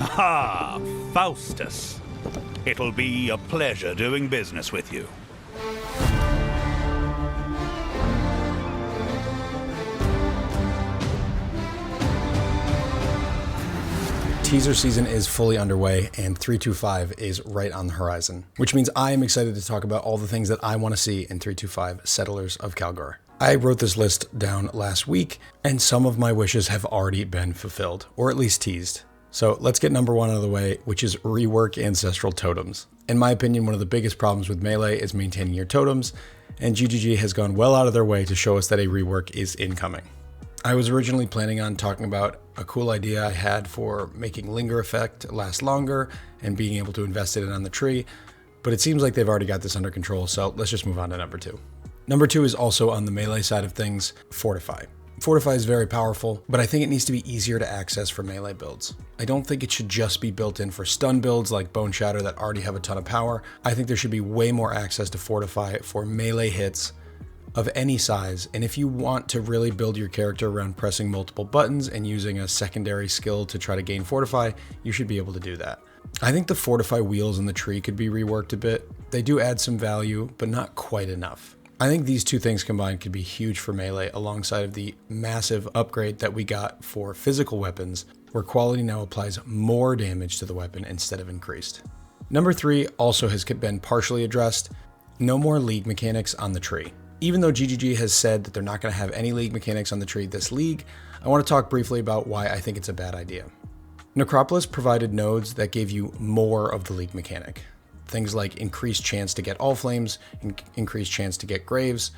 Ah, Faustus. It'll be a pleasure doing business with you. Teaser season is fully underway and 325 is right on the horizon, which means I am excited to talk about all the things that I want to see in 325 Settlers of Kalguur. I wrote this list down last week, and some of my wishes have already been fulfilled, or at least teased. So let's get number one out of the way, which is rework ancestral totems. In my opinion, one of the biggest problems with Melee is maintaining your totems, and GGG has gone well out of their way to show us that a rework is incoming. I was originally planning on talking about a cool idea I had for making Linger effect last longer and being able to invest it in on the tree, but it seems like they've already got this under control, so let's just move on to number two. Number two is also on the Melee side of things, Fortify. Fortify is very powerful, but I think it needs to be easier to access for Melee builds. I don't think it should just be built in for stun builds like Bone Shatter that already have a ton of power. I think there should be way more access to Fortify for Melee hits of any size, and if you want to really build your character around pressing multiple buttons and using a secondary skill to try to gain Fortify, you should be able to do that. I think the Fortify wheels in the tree could be reworked a bit. They do add some value, but not quite enough. I think these two things combined could be huge for Melee alongside of the massive upgrade that we got for physical weapons, where quality now applies more damage to the weapon instead of increased. Number three also has been partially addressed. No more league mechanics on the tree. Even though GGG has said that they're not going to have any league mechanics on the tree this league, I want to talk briefly about why I think it's a bad idea. Necropolis provided nodes that gave you more of the league mechanic. Things like increased chance to get all flames, increased chance to get graves,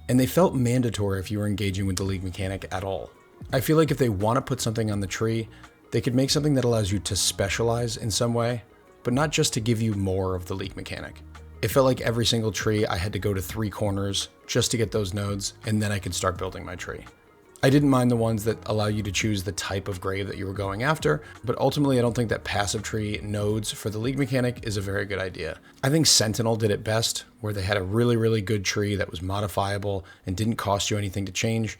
and they felt mandatory if you were engaging with the league mechanic at all. I feel like if they want to put something on the tree, they could make something that allows you to specialize in some way, but not just to give you more of the league mechanic. It felt like every single tree I had to go to 3 corners just to get those nodes, and then I could start building my tree. I didn't mind the ones that allow you to choose the type of grave that you were going after, but ultimately I don't think that passive tree nodes for the league mechanic is a very good idea. I think Sentinel did it best, where they had a really good tree that was modifiable and didn't cost you anything to change,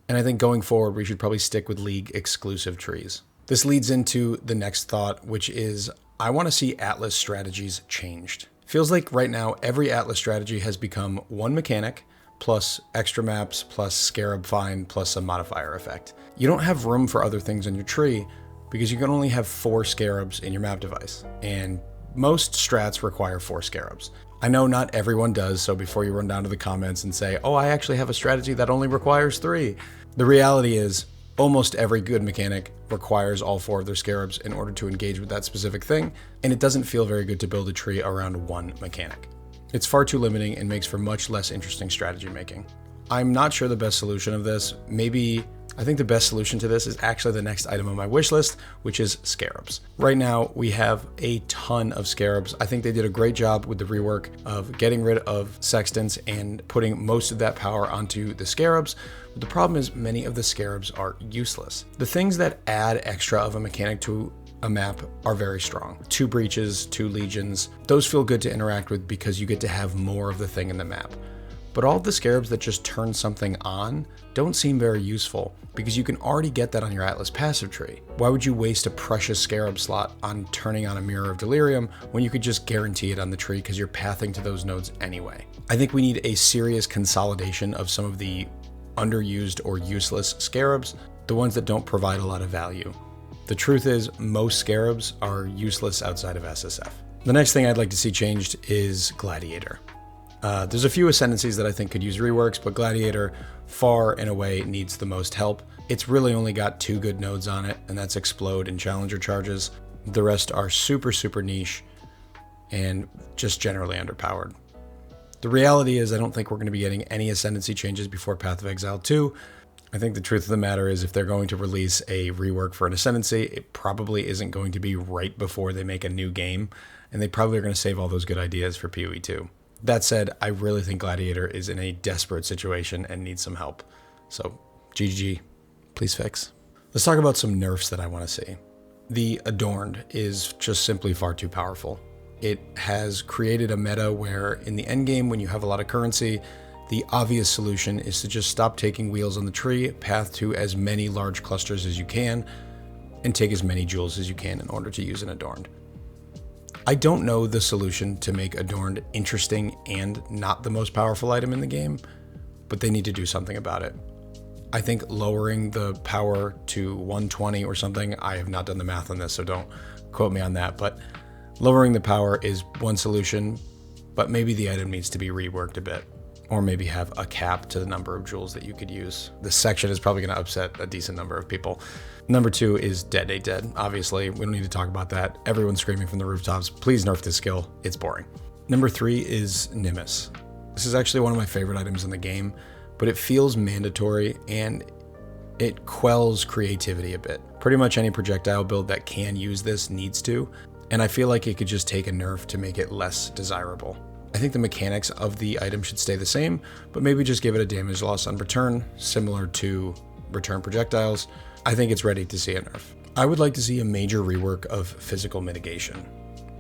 and I think going forward we should probably stick with league exclusive trees. This leads into the next thought, which is I want to see Atlas strategies changed. Feels like right now every Atlas strategy has become one mechanic plus extra maps plus Scarab find plus a modifier effect. You don't have room for other things on your tree because you can only have 4 Scarabs in your map device, and most strats require 4 Scarabs. I know not everyone does, so before you run down to the comments and say, oh, I actually have a strategy that only requires 3. The reality is almost every good mechanic requires all 4 of their Scarabs in order to engage with that specific thing, and it doesn't feel very good to build a tree around one mechanic. It's far too limiting and makes for much less interesting strategy making. I'm not sure the best solution of this. I think the best solution to this is actually the next item on my wish list, which is Scarabs. Right now, we have a ton of Scarabs. I think they did a great job with the rework of getting rid of Sextants and putting most of that power onto the Scarabs. But the problem is many of the Scarabs are useless. The things that add extra of a mechanic to a map are very strong. 2 breaches, 2 legions, those feel good to interact with because you get to have more of the thing in the map. But all of the Scarabs that just turn something on don't seem very useful because you can already get that on your Atlas passive tree. Why would you waste a precious Scarab slot on turning on a Mirror of Delirium when you could just guarantee it on the tree because you're pathing to those nodes anyway? I think we need a serious consolidation of some of the underused or useless Scarabs, the ones that don't provide a lot of value. The truth is, most Scarabs are useless outside of SSF. The next thing I'd like to see changed is Gladiator. There's a few ascendancies that I think could use reworks, but Gladiator far and away needs the most help. It's really only got 2 good nodes on it, and that's Explode and Challenger charges. The rest are super niche and just generally underpowered. The reality is I don't think we're going to be getting any ascendancy changes before Path of Exile 2. I think the truth of the matter is if they're going to release a rework for an ascendancy, it probably isn't going to be right before they make a new game, and they probably are going to save all those good ideas for PoE 2. That said, I really think Gladiator is in a desperate situation and needs some help. So, GG, please fix. Let's talk about some nerfs that I want to see. The Adorned is just simply far too powerful. It has created a meta where in the endgame, when you have a lot of currency, the obvious solution is to just stop taking wheels on the tree, path to as many large clusters as you can, and take as many jewels as you can in order to use an Adorned. I don't know the solution to make Adorned interesting and not the most powerful item in the game, but they need to do something about it. I think lowering the power to 120 or something, I have not done the math on this, so don't quote me on that, but lowering the power is one solution, but maybe the item needs to be reworked a bit, or maybe have a cap to the number of jewels that you could use. This section is probably going to upset a decent number of people. Number 2 is Detonate Dead. Obviously, we don't need to talk about that. Everyone's screaming from the rooftops, please nerf this skill, it's boring. Number 3 is Nimbus. This is actually one of my favorite items in the game, but it feels mandatory and it quells creativity a bit. Pretty much any projectile build that can use this needs to, and I feel like it could just take a nerf to make it less desirable. I think the mechanics of the item should stay the same, but maybe just give it a damage loss on return, similar to return projectiles. I think it's ready to see a nerf. I would like to see a major rework of physical mitigation.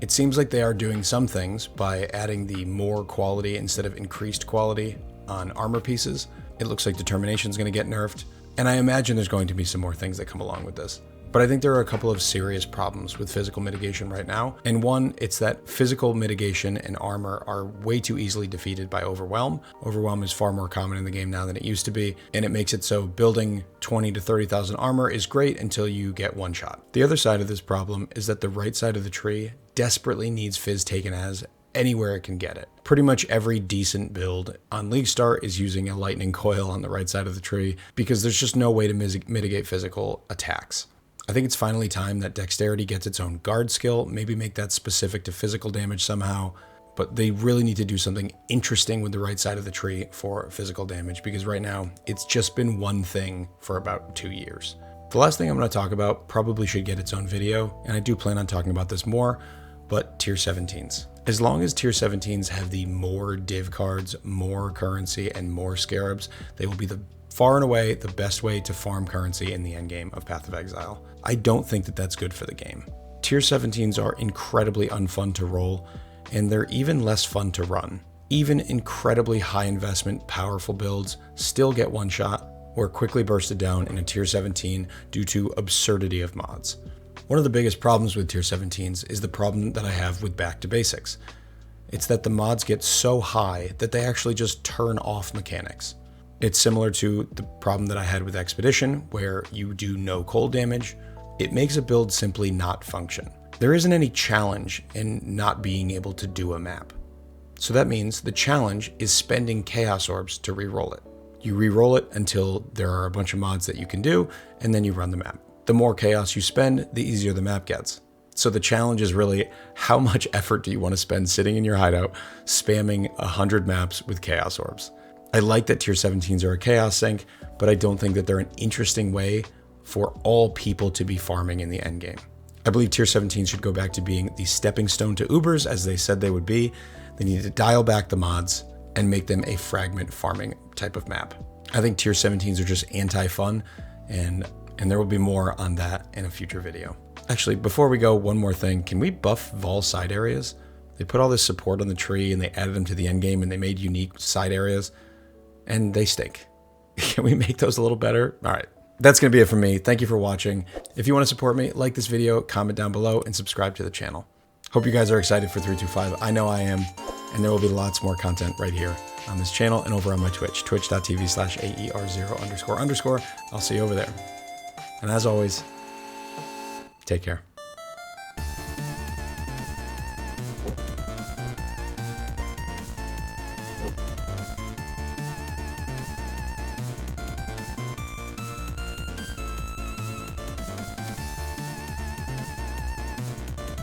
It seems like they are doing some things by adding the more quality instead of increased quality on armor pieces. It looks like determination is going to get nerfed, and I imagine there's going to be some more things that come along with this. But I think there are a couple of serious problems with physical mitigation right now. And one, it's that physical mitigation and armor are way too easily defeated by Overwhelm. Overwhelm is far more common in the game now than it used to be, and it makes it so building 20 to 30,000 armor is great until you get one shot. The other side of this problem is that the right side of the tree desperately needs Fizz taken as anywhere it can get it. Pretty much every decent build on League Start is using a lightning coil on the right side of the tree because there's just no way to mitigate physical attacks. I think it's finally time that Dexterity gets its own guard skill, maybe make that specific to physical damage somehow, but they really need to do something interesting with the right side of the tree for physical damage because right now it's just been one thing for about 2 years. The last thing I'm going to talk about probably should get its own video, and I do plan on talking about this more, but tier 17s. As long as tier 17s have the more div cards, more currency, and more Scarabs, they will be the far and away the best way to farm currency in the endgame of Path of Exile. I don't think that that's good for the game. Tier 17s are incredibly unfun to roll, and they're even less fun to run. Even incredibly high investment, powerful builds still get one shot or quickly bursted down in a tier 17 due to absurdity of mods. One of the biggest problems with tier 17s is the problem that I have with Back to Basics. It's that the mods get so high that they actually just turn off mechanics. It's similar to the problem that I had with Expedition, where you do no cold damage. It makes a build simply not function. There isn't any challenge in not being able to do a map. So that means the challenge is spending Chaos Orbs to reroll it. You reroll it until there are a bunch of mods that you can do, and then you run the map. The more chaos you spend, the easier the map gets. So the challenge is really, how much effort do you want to spend sitting in your hideout, spamming 100 maps with Chaos Orbs? I like that tier 17s are a chaos sink, but I don't think that they're an interesting way for all people to be farming in the endgame. I believe tier 17s should go back to being the stepping stone to Ubers, as they said they would be. They need to dial back the mods and make them a fragment farming type of map. I think tier 17s are just anti-fun, and there will be more on that in a future video. Actually, before we go, one more thing. Can we buff Vol side areas? They put all this support on the tree and they added them to the endgame and they made unique side areas, and they stink. Can we make those a little better? All right, that's gonna be it from me. Thank you for watching. If you wanna support me, like this video, comment down below, and subscribe to the channel. Hope you guys are excited for 325. I know I am, and there will be lots more content right here on this channel and over on my Twitch, twitch.tv/AER0___. I'll see you over there. And as always, take care.